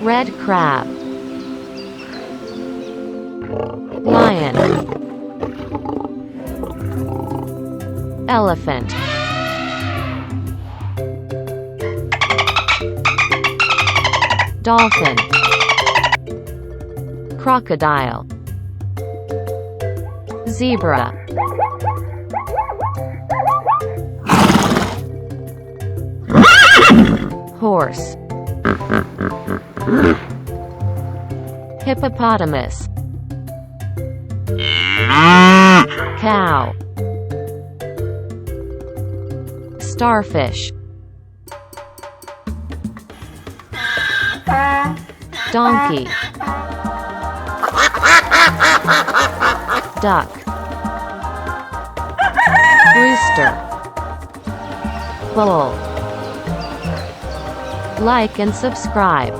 red crab, lion, elephant, dolphin, crocodile, zebra, horse, hippopotamus, cow, starfish, donkey, duck, rooster, bull. Like and subscribe.